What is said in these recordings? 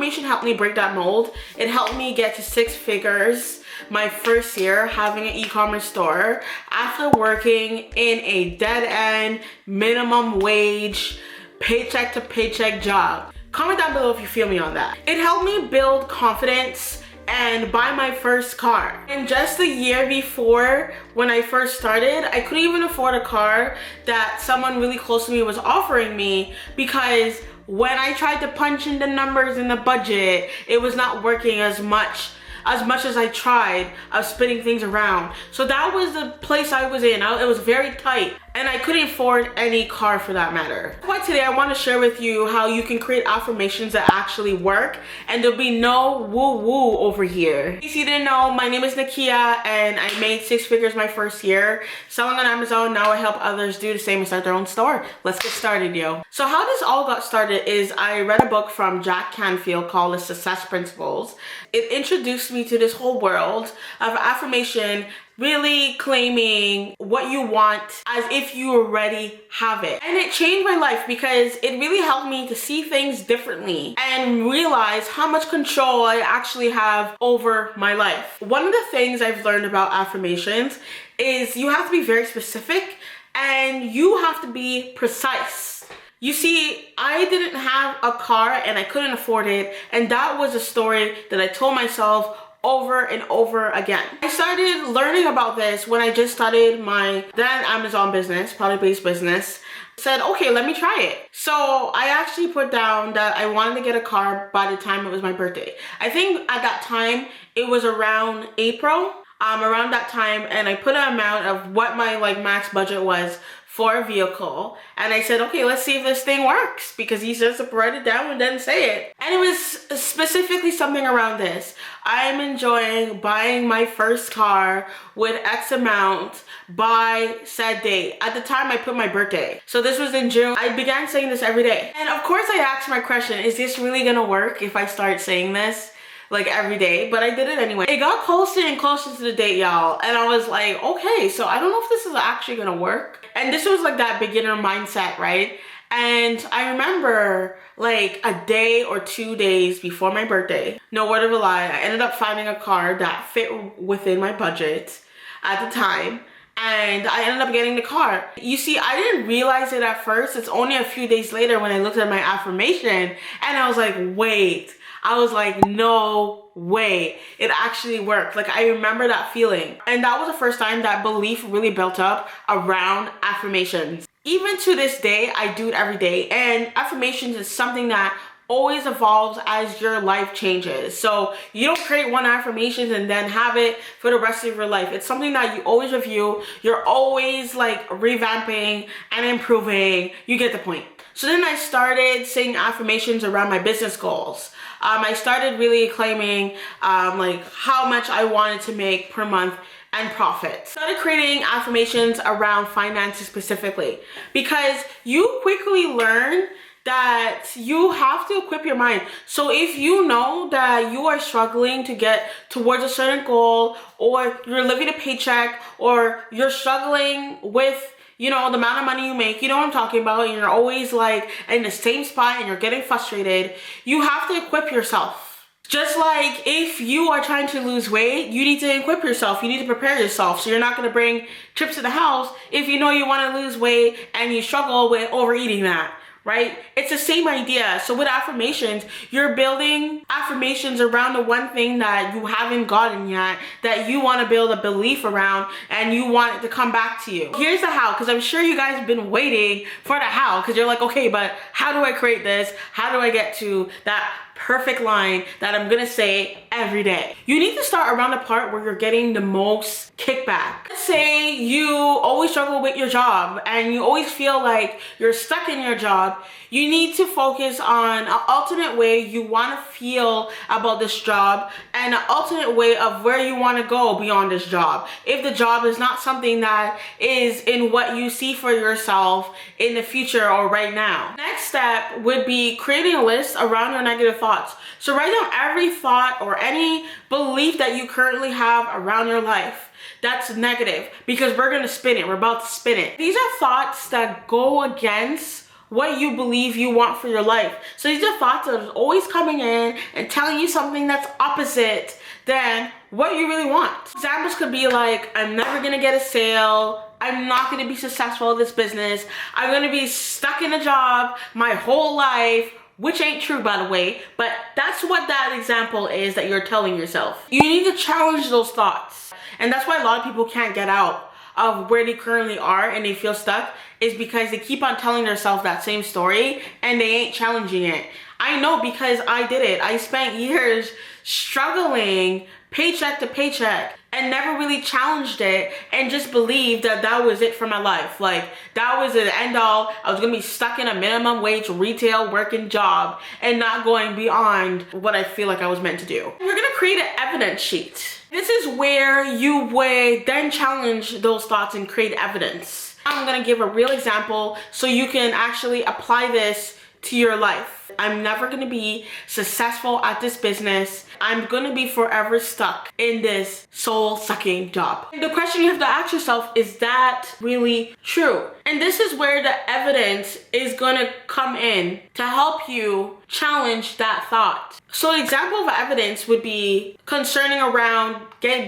affirmation helped me break that mold. It helped me get to 6 figures my first year having an e-commerce store after working in a dead-end, minimum wage, paycheck to paycheck job. Comment down below if you feel me on that. It helped me build confidence and buy my first car. And just the year before, when I first started, I couldn't even afford a car that someone really close to me was offering me, because when I tried to punch in the numbers in the budget, it was not working as much as I tried of spinning things around. So that was the place I was in. It was very tight, and I couldn't afford any car for that matter. But today I want to share with you how you can create affirmations that actually work, and there'll be no woo-woo over here. In case you didn't know, my name is Nickia, and I made 6 figures my first year selling on Amazon. Now I help others do the same and start their own store. Let's get started, yo. So how this all got started is I read a book from Jack Canfield called The Success Principles. It introduced me to this whole world of affirmation, really claiming what you want as if you already have it. And it changed my life because it really helped me to see things differently and realize how much control I actually have over my life. One of the things I've learned about affirmations is you have to be very specific and you have to be precise. You see, I didn't have a car and I couldn't afford it, and that was a story that I told myself over and over again. I started learning about this when I just started my then Amazon business, product-based business. I said, okay, let me try it. So I actually put down that I wanted to get a car by the time it was my birthday. I think at that time it was around April, around that time, and I put an amount of what my max budget was for a vehicle, and I said, okay, let's see if this thing works, because he says to write it down and then say it. And it was specifically something around this. I'm enjoying buying my first car with X amount by said date. At the time I put my birthday, so this was in June. I began saying this every day, and of course I asked my question, is this really gonna work if I start saying this every day? But I did it anyway. It got closer and closer to the date, y'all, and I was like, okay, so I don't know if this is actually gonna work. And this was that beginner mindset, right? And I remember a day or 2 days before my birthday, no word of a lie, I ended up finding a car that fit within my budget at the time, and I ended up getting the car. You see, I didn't realize it at first. It's only a few days later when I looked at my affirmation and I was like, wait. I was like, no way, it actually worked. I remember that feeling. And that was the first time that belief really built up around affirmations. Even to this day, I do it every day. And affirmations is something that always evolves as your life changes. So you don't create one affirmation and then have it for the rest of your life. It's something that you always review. You're always revamping and improving. You get the point. So then I started saying affirmations around my business goals. I started really claiming how much I wanted to make per month and profit. Started creating affirmations around finances specifically, because you quickly learn that you have to equip your mind. So if you know that you are struggling to get towards a certain goal, or you're living a paycheck, or you're struggling with the amount of money you make, you know what I'm talking about, and you're always in the same spot and you're getting frustrated, you have to equip yourself. Just like if you are trying to lose weight, you need to equip yourself. You need to prepare yourself. So you're not going to bring chips to the house if you know you want to lose weight and you struggle with overeating that. Right? It's the same idea. So with affirmations, you're building affirmations around the one thing that you haven't gotten yet, that you want to build a belief around, and you want it to come back to you. Here's the how, because I'm sure you guys have been waiting for the how, because you're like, okay, but how do I create this? How do I get to that perfect line that I'm gonna say every day? You need to start around the part where you're getting the most kickback. Let's say you always struggle with your job and you always feel like you're stuck in your job. You need to focus on an alternate way you want to feel about this job, and an alternate way of where you want to go beyond this job. If the job is not something that is in what you see for yourself in the future or right now. Next step would be creating a list around your negative thoughts. So write down every thought or any belief that you currently have around your life that's negative, because we're going to spin it. We're about to spin it. These are thoughts that go against what you believe you want for your life. So these are thoughts that are always coming in and telling you something that's opposite than what you really want. Examples could be like, I'm never gonna get a sale, I'm not gonna be successful in this business, I'm gonna be stuck in a job my whole life, which ain't true, by the way, but that's what that example is that you're telling yourself. You need to challenge those thoughts. And that's why a lot of people can't get out of where they currently are and they feel stuck, is because they keep on telling themselves that same story and they ain't challenging it. I know, because I did it. I spent years struggling paycheck to paycheck and never really challenged it and just believed that that was it for my life. Like, that was the end all. I was gonna be stuck in a minimum wage retail working job and not going beyond what I feel like I was meant to do. We're gonna create an evidence sheet. This is where you would then challenge those thoughts and create evidence. I'm gonna give a real example so you can actually apply this to your life. I'm never gonna be successful at this business. I'm gonna be forever stuck in this soul-sucking job. And the question you have to ask yourself, is that really true? And this is where the evidence is gonna come in to help you challenge that thought. So an example of evidence would be concerning around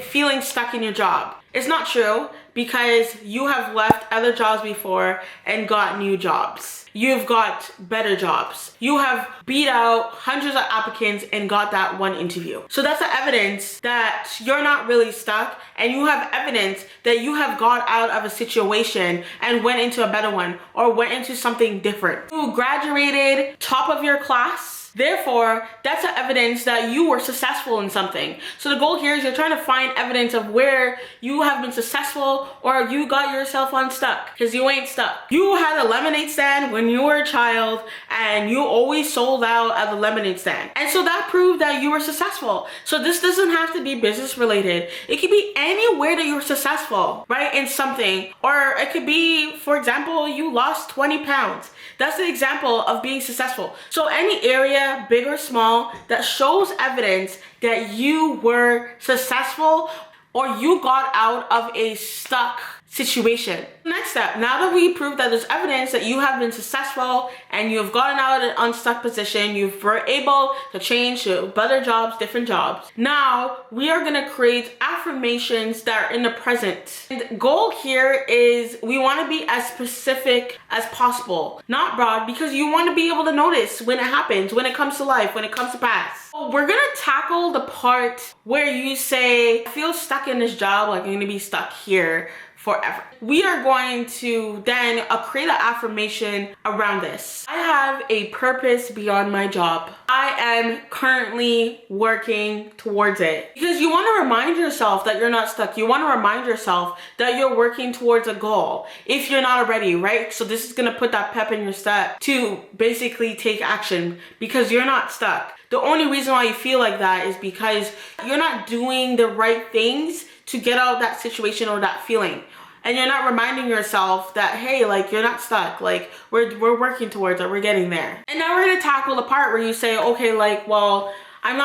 feeling stuck in your job. It's not true, because you have left other jobs before and got new jobs. You've got better jobs. You have beat out hundreds of applicants and got that one interview. So that's the evidence that you're not really stuck, and you have evidence that you have got out of a situation and went into a better one or went into something different. You graduated top of your class. Therefore, that's the evidence that you were successful in something. So the goal here is you're trying to find evidence of where you have been successful or you got yourself unstuck, because you ain't stuck. You had a lemonade stand when you were a child and you always sold out at the lemonade stand. And so that proved that you were successful. So this doesn't have to be business related. It could be anywhere that you're successful, right? In something. Or it could be, for example, you lost 20 pounds. That's the example of being successful. So any area, big or small, that shows evidence that you were successful or you got out of a stuck situation. Next step, now that we proved that there's evidence that you have been successful and you've gotten out of an unstuck position, you were able to change to better jobs, different jobs. Now we are gonna create affirmations that are in the present. And the goal here is we wanna be as specific as possible, not broad, because you wanna be able to notice when it happens, when it comes to life, when it comes to pass. So we're gonna tackle the part where you say, I feel stuck in this job, like I'm gonna be stuck here forever. We are going to then create an affirmation around this. I have a purpose beyond my job. I am currently working towards it. Because you want to remind yourself that you're not stuck. You want to remind yourself that you're working towards a goal if you're not already, right? So this is going to put that pep in your step to basically take action because you're not stuck. The only reason why you feel like that is because you're not doing the right things to get out of that situation or that feeling. And you're not reminding yourself that, hey, like, you're not stuck. Like, we're working towards it. We're getting there. And now we're going to tackle the part where you say, okay, like, well, I'm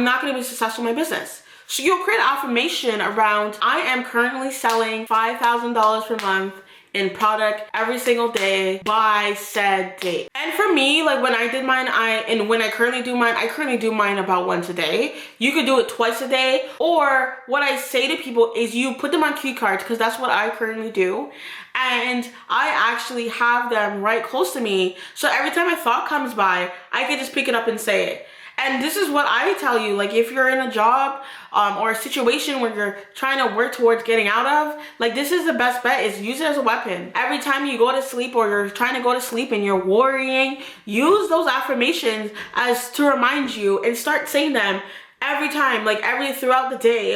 not going to be successful in my business. So you'll create an affirmation around, I am currently selling $5,000 per month in product every single day by said date. And for me, like when I did mine, when I currently do mine about once a day. You could do it twice a day, or what I say to people is you put them on cue cards, because that's what I currently do. And I actually have them right close to me. So every time a thought comes by, I can just pick it up and say it. And this is what I tell you, like if you're in a job or a situation where you're trying to work towards getting out of, like this is the best bet, is use it as a weapon. Every time you go to sleep or you're trying to go to sleep and you're worrying, use those affirmations as to remind you and start saying them every time, like throughout the day.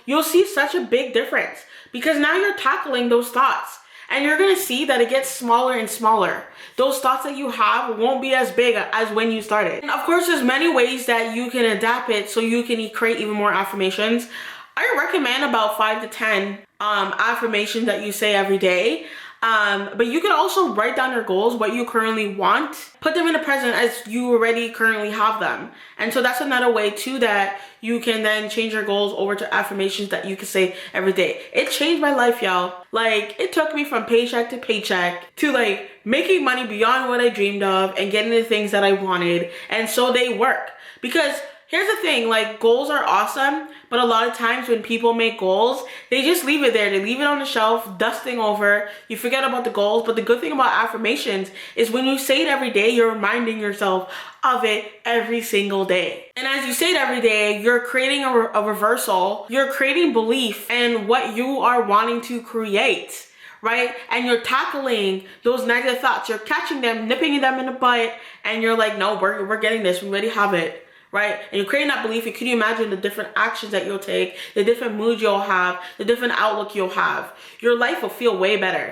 You'll see such a big difference because now you're tackling those thoughts. And you're gonna see that it gets smaller and smaller. Those thoughts that you have won't be as big as when you started. And of course, there's many ways that you can adapt it so you can create even more affirmations. I recommend about 5 to 10 affirmations that you say every day. But you can also write down your goals, what you currently want, put them in the present as you already currently have them. And so that's another way too that you can then change your goals over to affirmations that you can say every day. It changed my life, y'all. Like, it took me from paycheck to paycheck to like making money beyond what I dreamed of and getting the things that I wanted. And so they work. Because here's the thing, like, goals are awesome, but a lot of times when people make goals, they just leave it there. They leave it on the shelf, dusting over. You forget about the goals. But the good thing about affirmations is when you say it every day, you're reminding yourself of it every single day. And as you say it every day, you're creating a reversal. You're creating belief in what you are wanting to create. Right? And you're tackling those negative thoughts. You're catching them, nipping them in the butt, and you're like, no, we're getting this. We already have it. Right? And you're creating that belief. And can you imagine the different actions that you'll take, the different moods you'll have, the different outlook you'll have? Your life will feel way better.